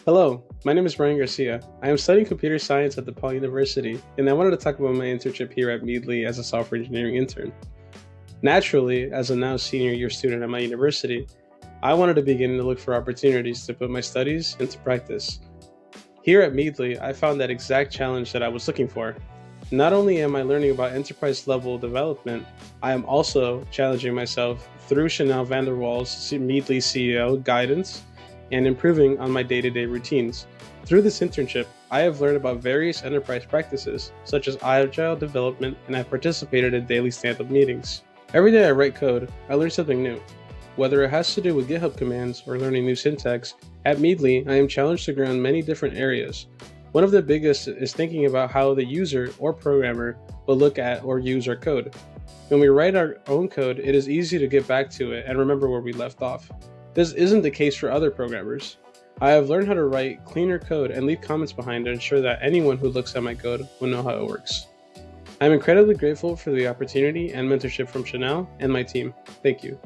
Hello, my name is Bryan Garcia. I am studying computer science at DePaul University, and I wanted to talk about my internship here at Meeedly as a software engineering intern. Naturally, as a now senior year student at my university, I wanted to begin to look for opportunities to put my studies into practice. Here at Meeedly, I found that exact challenge that I was looking for. Not only am I learning about enterprise level development, I am also challenging myself through Chanel van der Waals' Meeedly CEO guidance and improving on my day-to-day routines. Through this internship, I have learned about various enterprise practices, such as agile development, and I've participated in daily stand-up meetings. Every day I write code, I learn something new. Whether it has to do with GitHub commands or learning new syntax, at Meeedly, I am challenged to grow in many different areas. One of the biggest is thinking about how the user or programmer will look at or use our code. When we write our own code, it is easy to get back to it and remember where we left off. This isn't the case for other programmers. I have learned how to write cleaner code and leave comments behind to ensure that anyone who looks at my code will know how it works. I'm incredibly grateful for the opportunity and mentorship from Chanel and my team. Thank you.